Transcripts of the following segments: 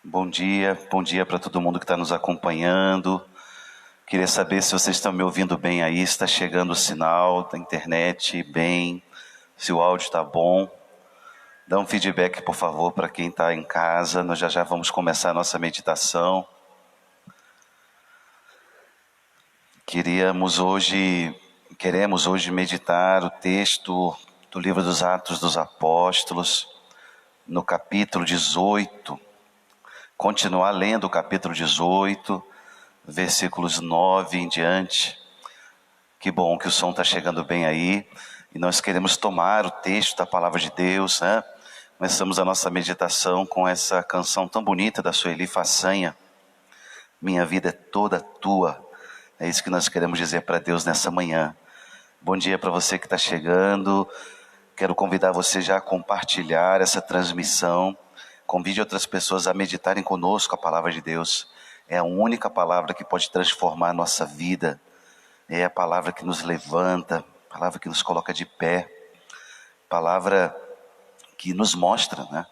Bom dia para todo mundo que está nos acompanhando. Queria saber se vocês estão me ouvindo bem aí, se está chegando o sinal da internet bem, se o áudio está bom. Dá um feedback, por favor, para quem está em casa. Nós já vamos começar a nossa meditação. Queremos hoje meditar o texto do livro dos Atos dos Apóstolos, no capítulo 18. Continuar lendo o capítulo 18, versículos 9 em diante. Que bom que o som está chegando bem aí. E nós queremos tomar o texto da palavra de Deus, né? Começamos a nossa meditação com essa canção tão bonita da Sueli Façanha. Minha vida é toda tua. É isso que nós queremos dizer para Deus nessa manhã. Bom dia para você que está chegando. Quero convidar você já a compartilhar essa transmissão. Convide outras pessoas a meditarem conosco a palavra de Deus. É a única palavra que pode transformar a nossa vida. É a palavra que nos levanta, a palavra que nos coloca de pé. Palavra que nos mostra, né,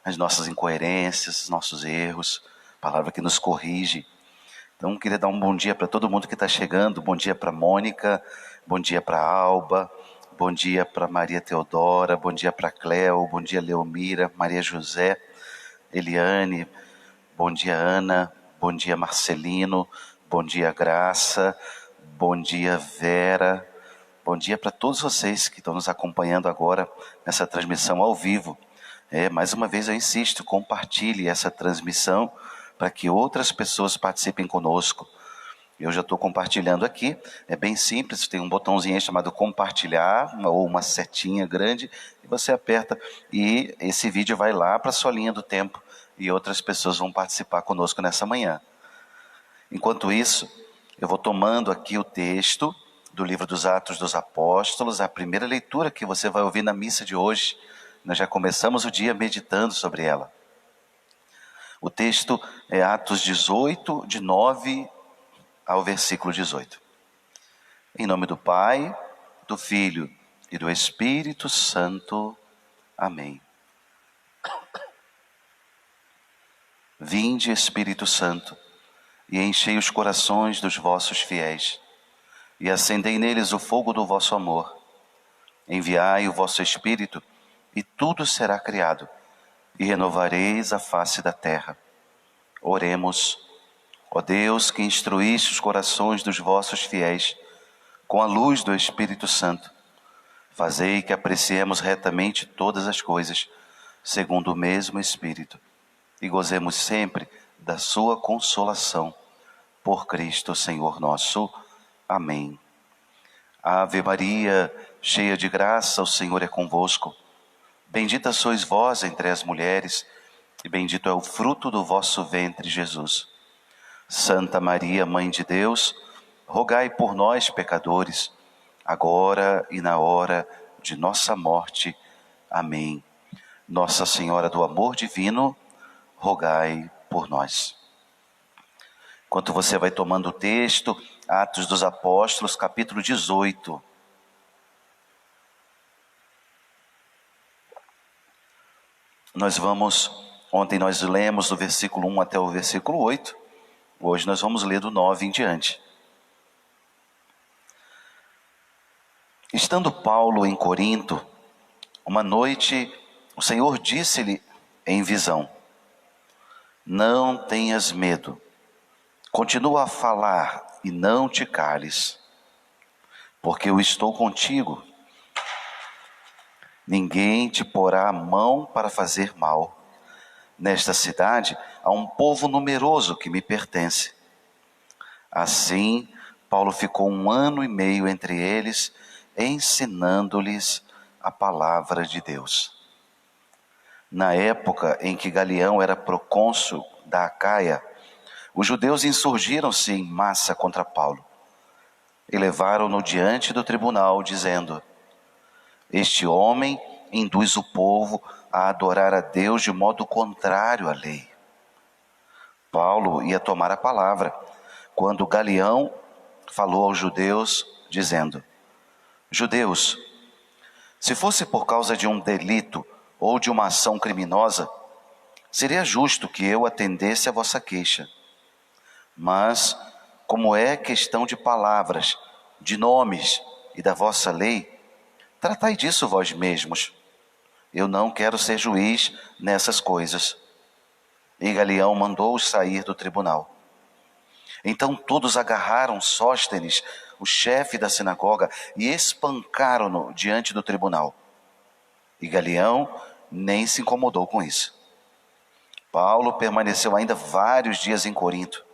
as nossas incoerências, os nossos erros. Palavra que nos corrige. Então, queria dar um bom dia para todo mundo que está chegando. Bom dia para Mônica, bom dia para Alba, bom dia para Maria Teodora, bom dia para Cleo, bom dia Leomira, Maria José, Eliane, bom dia Ana, bom dia Marcelino, bom dia Graça, bom dia Vera, bom dia para todos vocês que estão nos acompanhando agora nessa transmissão ao vivo. Mais uma vez eu insisto, compartilhe essa transmissão para que outras pessoas participem conosco. Eu já estou compartilhando aqui, é bem simples, tem um botãozinho aí chamado compartilhar, ou uma setinha grande, e você aperta e esse vídeo vai lá para a sua linha do tempo e outras pessoas vão participar conosco nessa manhã. Enquanto isso, eu vou tomando aqui o texto do livro dos Atos dos Apóstolos, a primeira leitura que você vai ouvir na missa de hoje. Nós já começamos o dia meditando sobre ela. O texto é Atos 18, de 9 ao versículo 18. Em nome do Pai, do Filho e do Espírito Santo. Amém. Vinde, Espírito Santo, e enchei os corações dos vossos fiéis, e acendei neles o fogo do vosso amor. Enviai o vosso Espírito, e tudo será criado, e renovareis a face da terra. Oremos. Ó Deus, que instruíste os corações dos vossos fiéis com a luz do Espírito Santo, fazei que apreciemos retamente todas as coisas, segundo o mesmo Espírito, e gozemos sempre da sua consolação. Por Cristo, Senhor nosso. Amém. Ave Maria, cheia de graça, o Senhor é convosco. Bendita sois vós entre as mulheres, e bendito é o fruto do vosso ventre, Jesus. Santa Maria, Mãe de Deus, rogai por nós, pecadores, agora e na hora de nossa morte. Amém. Nossa Senhora do Amor Divino, rogai por nós. Enquanto você vai tomando o texto, Atos dos Apóstolos, capítulo 18. Ontem nós lemos do versículo 1 até o versículo 8. Hoje nós vamos ler do 9 em diante. Estando Paulo em Corinto, uma noite o Senhor disse-lhe em visão: não tenhas medo, continua a falar e não te cales, porque eu estou contigo. Ninguém te porá a mão para fazer mal. Nesta cidade há um povo numeroso que me pertence. Assim, Paulo ficou 1 ano e meio entre eles, ensinando-lhes a palavra de Deus. Na época em que Galião era procônsul da Acaia, os judeus insurgiram-se em massa contra Paulo e levaram-no diante do tribunal, dizendo: este homem induz o povo a adorar a Deus de modo contrário à lei. Paulo ia tomar a palavra, quando Galião falou aos judeus, dizendo: judeus, se fosse por causa de um delito ou de uma ação criminosa, Seria justo que eu atendesse a vossa queixa, mas, como é questão de palavras, de nomes e da vossa lei, tratai disso vós mesmos. Eu não quero ser juiz nessas coisas. E Galião mandou-os sair do tribunal. Então todos agarraram Sóstenes, o chefe da sinagoga, e espancaram-no diante do tribunal. E Galião nem se incomodou com isso. Paulo permaneceu ainda vários dias em Corinto.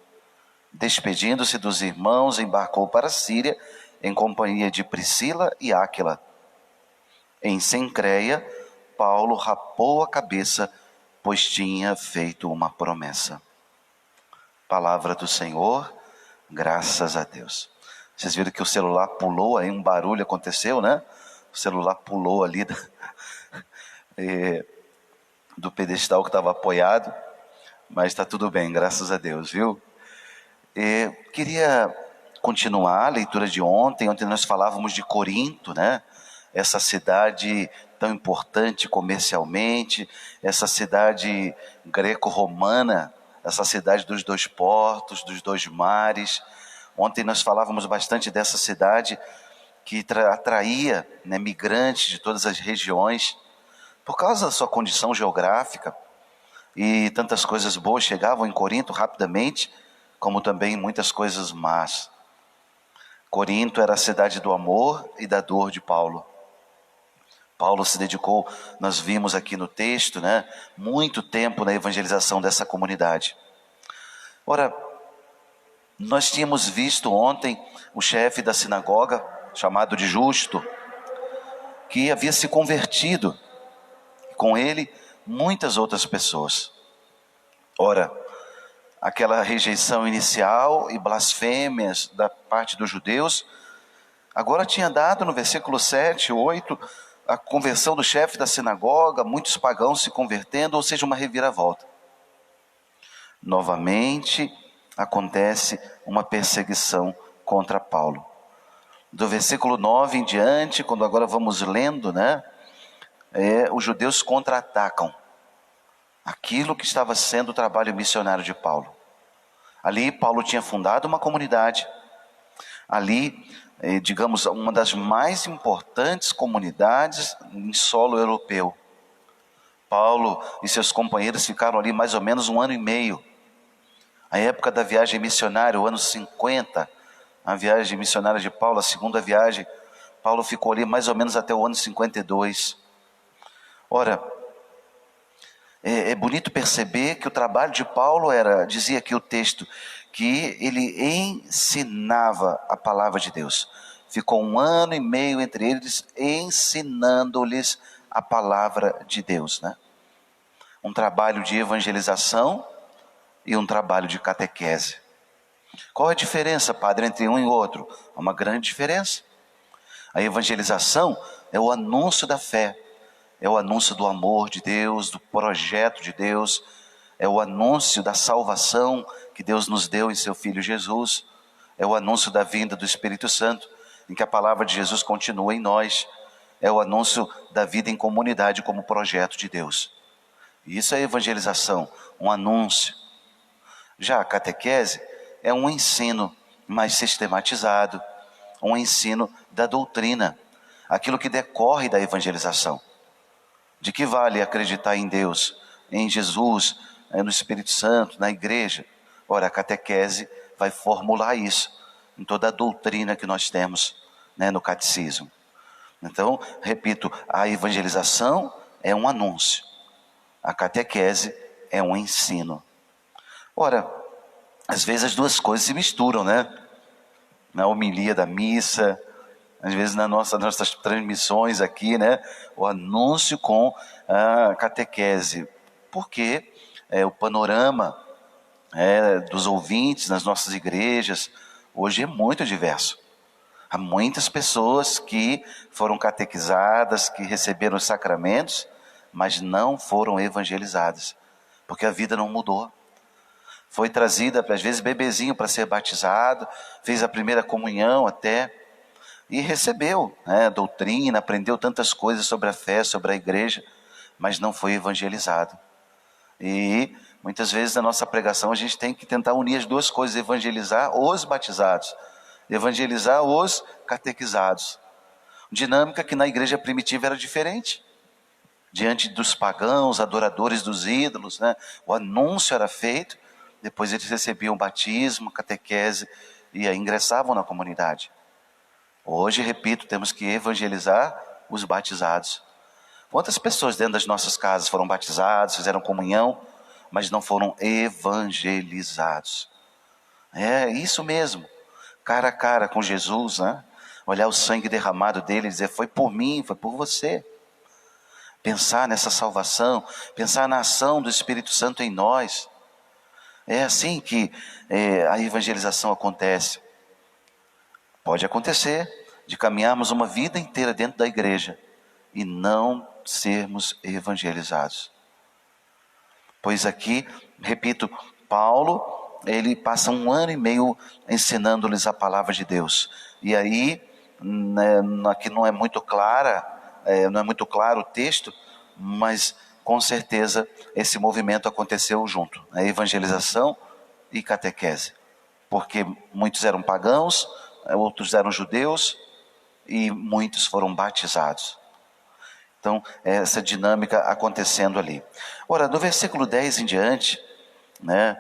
Despedindo-se dos irmãos, embarcou para a Síria em companhia de Priscila e Áquila. Em Cencreia, Paulo rapou a cabeça, pois tinha feito uma promessa. Palavra do Senhor, graças a Deus. Vocês viram que o celular pulou, aí um barulho aconteceu, né? O celular pulou ali do pedestal que estava apoiado, mas está tudo bem, graças a Deus, viu? Queria continuar a leitura de ontem. Ontem nós falávamos de Corinto, né? Essa cidade tão importante comercialmente, essa cidade greco-romana, essa cidade dos dois portos, dos dois mares. Ontem nós falávamos bastante dessa cidade que atraía, né, migrantes de todas as regiões, por causa da sua condição geográfica, e tantas coisas boas chegavam em Corinto rapidamente, como também muitas coisas más. Corinto era a cidade do amor e da dor de Paulo. Paulo se dedicou, nós vimos aqui no texto, né, muito tempo na evangelização dessa comunidade. Ora, nós tínhamos visto ontem o chefe da sinagoga, chamado de Justo, que havia se convertido, com ele muitas outras pessoas. Ora, aquela rejeição inicial e blasfêmias da parte dos judeus, agora tinha dado no versículo 7, 8, a conversão do chefe da sinagoga, muitos pagãos se convertendo, ou seja, uma reviravolta. Novamente acontece uma perseguição contra Paulo. Do versículo 9 em diante, quando agora vamos lendo, né, os judeus contra-atacam aquilo que estava sendo o trabalho missionário de Paulo. Ali Paulo tinha fundado uma comunidade, ali, digamos, uma das mais importantes comunidades em solo europeu. Paulo e seus companheiros ficaram ali mais ou menos 1 ano e meio. A época da viagem missionária, o ano 50, a viagem missionária de Paulo, a segunda viagem, Paulo ficou ali mais ou menos até o ano 52. Ora, é bonito perceber que o trabalho de Paulo era, dizia aqui o texto, que ele ensinava a palavra de Deus. Ficou 1 ano e meio entre eles, ensinando-lhes a palavra de Deus, né? Um trabalho de evangelização e um trabalho de catequese. Qual é a diferença, padre, entre um e outro? Uma grande diferença. A evangelização é o anúncio da fé, é o anúncio do amor de Deus, do projeto de Deus, é o anúncio da salvação que Deus nos deu em seu Filho Jesus, é o anúncio da vinda do Espírito Santo, em que a palavra de Jesus continua em nós, é o anúncio da vida em comunidade como projeto de Deus. E isso é evangelização, um anúncio. Já a catequese é um ensino mais sistematizado, um ensino da doutrina, aquilo que decorre da evangelização. De que vale acreditar em Deus, em Jesus, no Espírito Santo, na igreja? Ora, a catequese vai formular isso em toda a doutrina que nós temos, né, no catecismo. Então, repito, a evangelização é um anúncio, a catequese é um ensino. Ora, às vezes as duas coisas se misturam, né? Na homilia da missa, às vezes nas nossas transmissões aqui, né? O anúncio com a catequese. Porque o panorama dos ouvintes nas nossas igrejas hoje é muito diverso. Há muitas pessoas que foram catequizadas, que receberam os sacramentos, mas não foram evangelizadas, porque a vida não mudou. Foi trazida, às vezes, bebezinho para ser batizado, fez a primeira comunhão até, e recebeu, né, doutrina, aprendeu tantas coisas sobre a fé, sobre a igreja, mas não foi evangelizado. E muitas vezes na nossa pregação a gente tem que tentar unir as duas coisas, evangelizar os batizados, evangelizar os catequizados. Dinâmica que na igreja primitiva era diferente. Diante dos pagãos, adoradores dos ídolos, né? O anúncio era feito, depois eles recebiam o batismo, catequese e aí ingressavam na comunidade. Hoje, repito, temos que evangelizar os batizados. Quantas pessoas dentro das nossas casas foram batizados, fizeram comunhão, mas não foram evangelizados? É isso mesmo, cara a cara com Jesus, né? Olhar o sangue derramado dele e dizer, foi por mim, foi por você. Pensar nessa salvação, pensar na ação do Espírito Santo em nós. É assim que a evangelização acontece. Pode acontecer de caminharmos uma vida inteira dentro da igreja e não sermos evangelizados. Pois aqui, repito, Paulo, ele passa 1 ano e meio ensinando-lhes a palavra de Deus. E aí, né, aqui não é muito clara, não é muito claro o texto, mas com certeza esse movimento aconteceu junto, a evangelização e catequese. Porque muitos eram pagãos, outros eram judeus e muitos foram batizados. Então, essa dinâmica acontecendo ali. Ora, do versículo 10 em diante, né,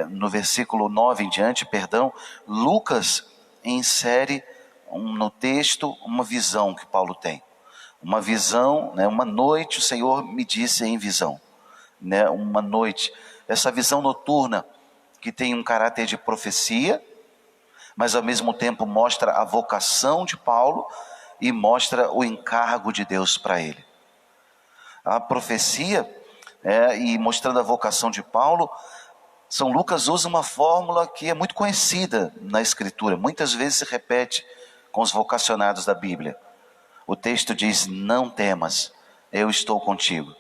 no versículo 9 em diante, Lucas insere no texto uma visão que Paulo tem. Uma visão, né, uma noite o Senhor me disse em visão. Né, uma noite, essa visão noturna que tem um caráter de profecia, mas ao mesmo tempo mostra a vocação de Paulo e mostra o encargo de Deus para ele. A profecia e mostrando a vocação de Paulo, São Lucas usa uma fórmula que é muito conhecida na Escritura, muitas vezes se repete com os vocacionados da Bíblia. O texto diz, não temas, eu estou contigo.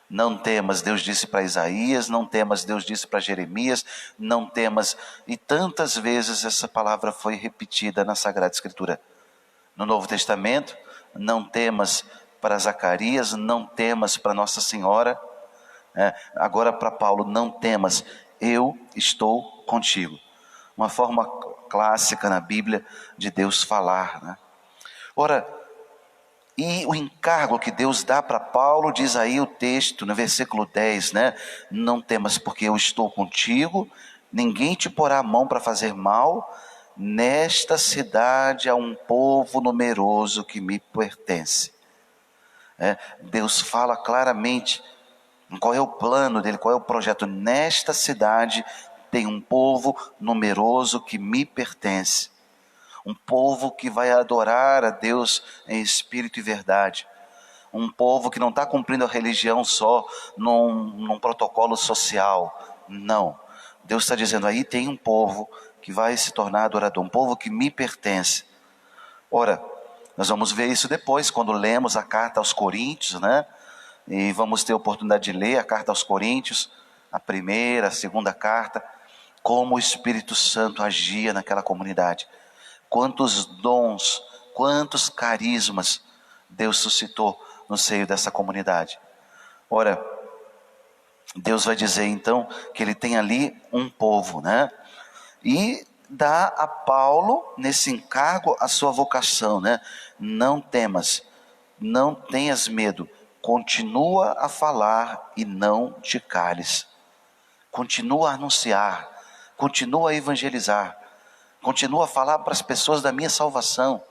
Não temas, Deus disse para Isaías, não temas, Deus disse para Jeremias, não temas. E tantas vezes essa palavra foi repetida na Sagrada Escritura. No Novo Testamento, não temas para Zacarias, não temas para Nossa Senhora. Agora para Paulo, não temas, eu estou contigo. Uma forma clássica na Bíblia de Deus falar, né? Ora, e o encargo que Deus dá para Paulo, diz aí o texto, no versículo 10, né? Não temas porque eu estou contigo, ninguém te porá a mão para fazer mal, nesta cidade há um povo numeroso que me pertence. Deus fala claramente qual é o plano dele, qual é o projeto. Nesta cidade tem um povo numeroso que me pertence. Um povo que vai adorar a Deus em espírito e verdade. Um povo que não está cumprindo a religião só num protocolo social. Não. Deus está dizendo, aí tem um povo que vai se tornar adorador. Um povo que me pertence. Ora, nós vamos ver isso depois, quando lemos a carta aos Coríntios, né? E vamos ter a oportunidade de ler a carta aos Coríntios, a primeira, a segunda carta, como o Espírito Santo agia naquela comunidade. Quantos dons, quantos carismas Deus suscitou no seio dessa comunidade. Ora, Deus vai dizer então que ele tem ali um povo, né? E dá a Paulo, nesse encargo, a sua vocação, né? Não temas, não tenhas medo, continua a falar e não te cales. Continua a anunciar, continua a evangelizar. Continua a falar para as pessoas da minha salvação.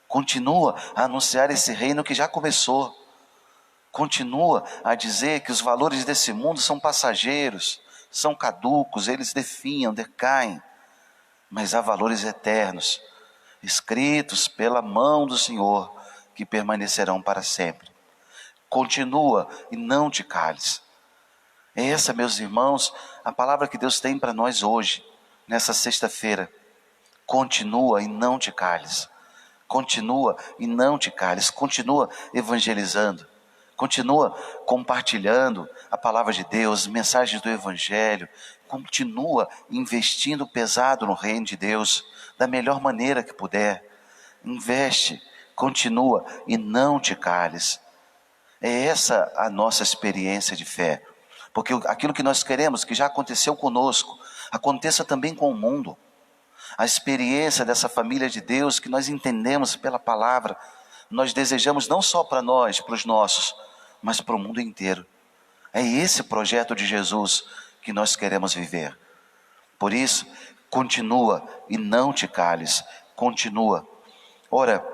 Continua a anunciar esse reino que já começou. Continua a dizer que os valores desse mundo são passageiros, são caducos, eles definham, decaem. Mas há valores eternos, escritos pela mão do Senhor, que permanecerão para sempre. Continua e não te cales. Essa, meus irmãos, a palavra que Deus tem para nós hoje, nessa sexta-feira. Continua e não te cales. Continua e não te cales. Continua evangelizando. Continua compartilhando a palavra de Deus, mensagens do Evangelho. Continua investindo pesado no reino de Deus, da melhor maneira que puder. Investe, continua e não te cales. É essa a nossa experiência de fé. Porque aquilo que nós queremos, que já aconteceu conosco, aconteça também com o mundo. A experiência dessa família de Deus que nós entendemos pela palavra, nós desejamos não só para nós, para os nossos, mas para o mundo inteiro. É esse projeto de Jesus que nós queremos viver. Por isso, continua e não te cales, continua. Ora,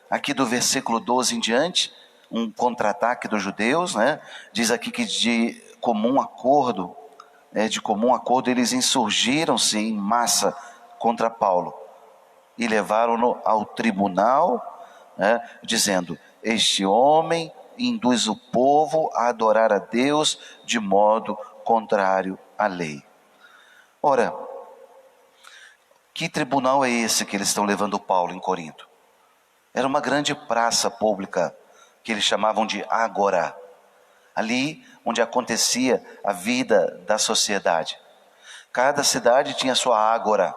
aqui do versículo 12 em diante, um contra-ataque dos judeus, né? Diz aqui que de comum acordo eles insurgiram-se em massa contra Paulo e levaram-no ao tribunal, né? Dizendo: este homem induz o povo a adorar a Deus de modo contrário à lei. Ora, que tribunal é esse que eles estão levando Paulo em Corinto? Era uma grande praça pública que eles chamavam de Ágora, ali onde acontecia a vida da sociedade. Cada cidade tinha sua Ágora.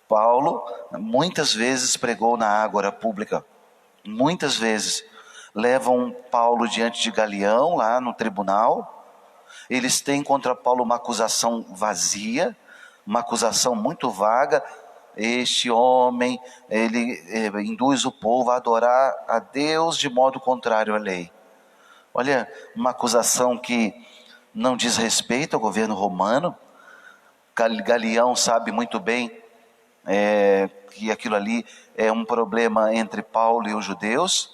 Paulo muitas vezes pregou na Ágora pública, muitas vezes. Levam Paulo diante de Galião, lá no tribunal. Eles têm contra Paulo uma acusação vazia, uma acusação muito vaga. Este homem, ele induz o povo a adorar a Deus de modo contrário à lei. Olha, uma acusação que não diz respeito ao governo romano. Galião sabe muito bem que aquilo ali é um problema entre Paulo e os judeus.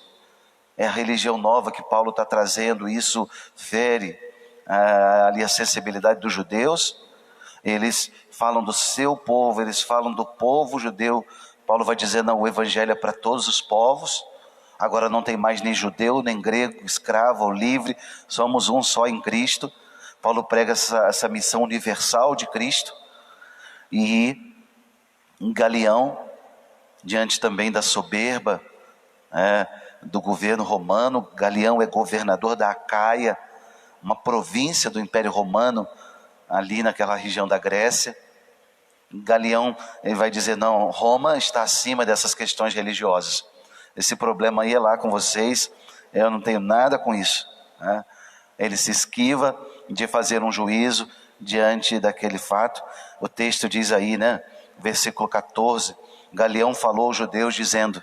É a religião nova que Paulo está trazendo, isso fere ali a sensibilidade dos judeus. Eles falam do seu povo, eles falam do povo judeu. Paulo vai dizer: não, o evangelho é para todos os povos. Agora não tem mais nem judeu, nem grego, escravo ou livre, somos um só em Cristo. Paulo prega essa missão universal de Cristo. E em Galião, diante também da soberba do governo romano, Galião é governador da Acaia, uma província do Império Romano, ali naquela região da Grécia. Galião, ele vai dizer: não, Roma está acima dessas questões religiosas. Esse problema aí é lá com vocês, eu não tenho nada com isso. Ele se esquiva de fazer um juízo diante daquele fato. O texto diz aí, né, versículo 14, Galião falou aos judeus dizendo: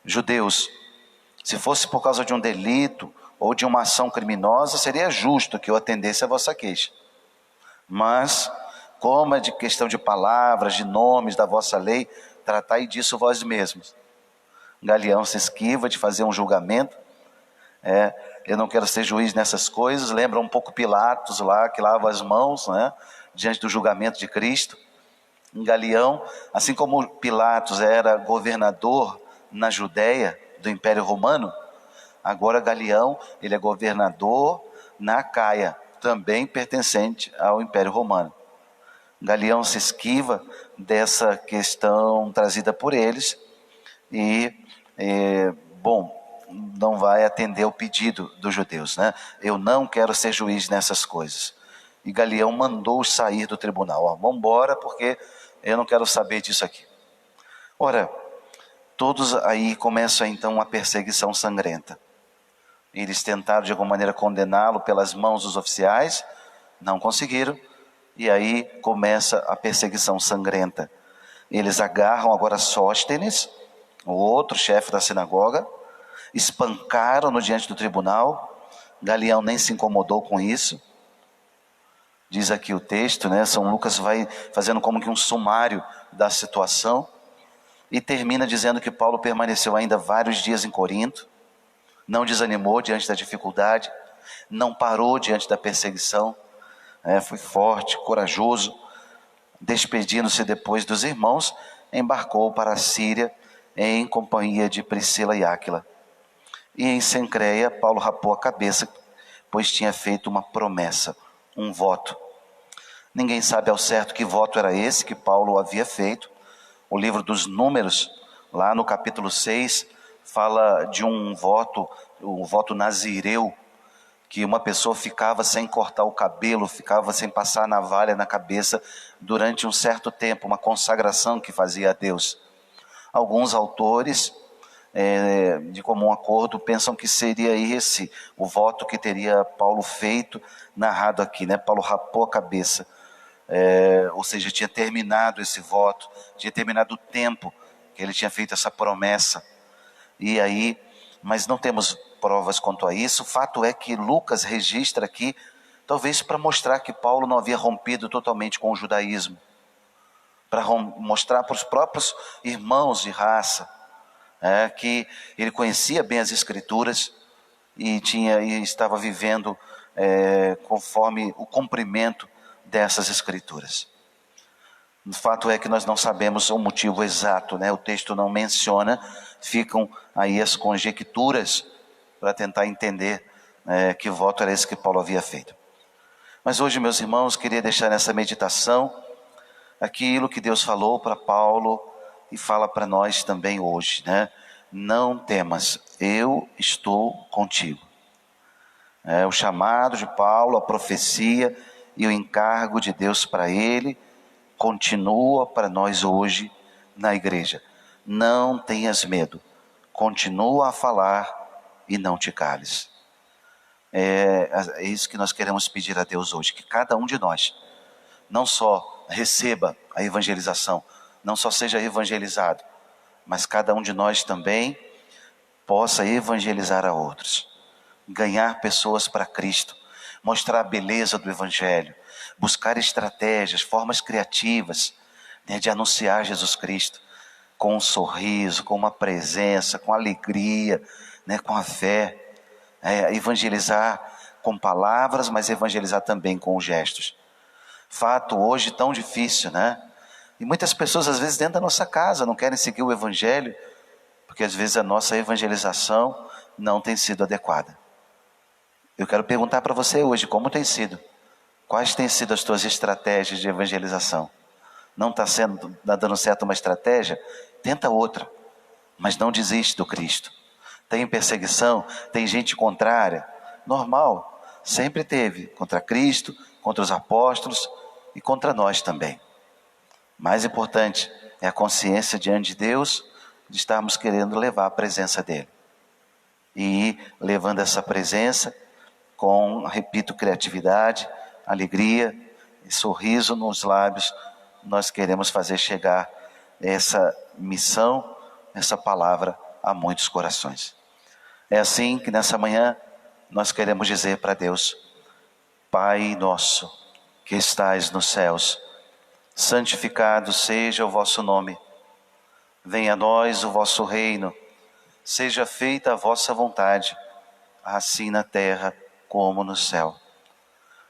judeus, se fosse por causa de um delito ou de uma ação criminosa, seria justo que eu atendesse a vossa queixa. Mas, como é de questão de palavras, de nomes da vossa lei, tratai disso vós mesmos. Galião se esquiva de fazer um julgamento. Eu não quero ser juiz nessas coisas. Lembra um pouco Pilatos lá, que lava as mãos, né, diante do julgamento de Cristo. Em Galião, assim como Pilatos era governador na Judéia do Império Romano, agora Galião, ele é governador na Acaia, também pertencente ao Império Romano. Galião se esquiva dessa questão trazida por eles e, não vai atender o pedido dos judeus, né? Eu não quero ser juiz nessas coisas. E Galião mandou-os sair do tribunal. Vamos embora, porque eu não quero saber disso aqui. Ora, todos aí começam então a perseguição sangrenta. Eles tentaram de alguma maneira condená-lo pelas mãos dos oficiais, não conseguiram, e aí começa a perseguição sangrenta. Eles agarram agora Sóstenes, o outro chefe da sinagoga, espancaram-no diante do tribunal. Galião nem se incomodou com isso. Diz aqui o texto, né? São Lucas vai fazendo como que um sumário da situação e termina dizendo que Paulo permaneceu ainda vários dias em Corinto, não desanimou diante da dificuldade, não parou diante da perseguição, foi forte, corajoso. Despedindo-se depois dos irmãos, embarcou para a Síria em companhia de Priscila e Áquila. E em Cencreia, Paulo rapou a cabeça, pois tinha feito uma promessa, um voto. Ninguém sabe ao certo que voto era esse que Paulo havia feito. O livro dos Números, lá no capítulo 6, fala de um voto, o voto nazireu, que uma pessoa ficava sem cortar o cabelo, ficava sem passar a navalha na cabeça durante um certo tempo, uma consagração que fazia a Deus. Alguns autores de comum acordo, pensam que seria esse o voto que teria Paulo feito, narrado aqui, né? Paulo rapou a cabeça, ou seja, tinha terminado esse voto, tinha terminado o tempo que ele tinha feito essa promessa. E aí, mas não temos provas quanto a isso. O fato é que Lucas registra aqui, talvez para mostrar que Paulo não havia rompido totalmente com o judaísmo, para mostrar para os próprios irmãos de raça, que ele conhecia bem as Escrituras e estava vivendo conforme o cumprimento dessas Escrituras. O fato é que nós não sabemos o motivo exato, né? O texto não menciona, ficam aí as conjecturas para tentar entender que voto era esse que Paulo havia feito. Mas hoje, meus irmãos, queria deixar nessa meditação aquilo que Deus falou para Paulo e fala para nós também hoje, né? Não temas, eu estou contigo. O chamado de Paulo, a profecia e o encargo de Deus para ele continua para nós hoje na igreja. Não tenhas medo, continua a falar e não te cales. É isso que nós queremos pedir a Deus hoje, que cada um de nós não só receba a evangelização, não só seja evangelizado, mas cada um de nós também possa evangelizar a outros, ganhar pessoas para Cristo, mostrar a beleza do Evangelho, buscar estratégias, formas criativas, né, de anunciar Jesus Cristo, com um sorriso, com uma presença, com alegria, né, com a fé, evangelizar com palavras, mas evangelizar também com gestos. Fato hoje tão difícil, né? E muitas pessoas às vezes dentro da nossa casa não querem seguir o Evangelho, porque às vezes a nossa evangelização não tem sido adequada. Eu quero perguntar para você hoje, como tem sido? Quais têm sido as tuas estratégias de evangelização? Não está dando certo uma estratégia? Tenta outra, mas não desiste do Cristo. Tem perseguição, tem gente contrária, normal, sempre teve, contra Cristo, contra os apóstolos e contra nós também. Mais importante é a consciência diante de Deus de estarmos querendo levar a presença dEle. E levando essa presença com, repito, criatividade, alegria e sorriso nos lábios, nós queremos fazer chegar essa missão, essa palavra a muitos corações. É assim que nessa manhã nós queremos dizer para Deus: Pai nosso que estais nos céus, santificado seja o vosso nome. Venha a nós o vosso reino, seja feita a vossa vontade, assim na terra como no céu.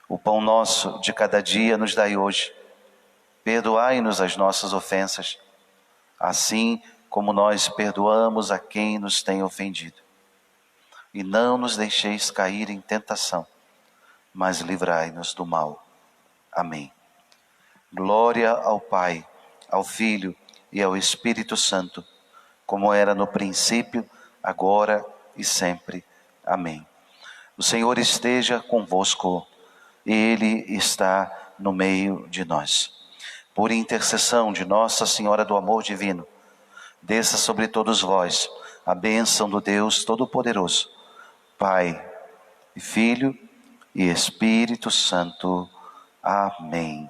O pão nosso de cada dia nos dai hoje. Perdoai-nos as nossas ofensas, assim como nós perdoamos a quem nos tem ofendido. E não nos deixeis cair em tentação, mas livrai-nos do mal. Amém. Glória ao Pai, ao Filho e ao Espírito Santo, como era no princípio, agora e sempre. Amém. O Senhor esteja convosco, Ele está no meio de nós. Por intercessão de Nossa Senhora do Amor Divino, desça sobre todos vós a bênção do Deus Todo-Poderoso, Pai, e Filho e Espírito Santo. Amém.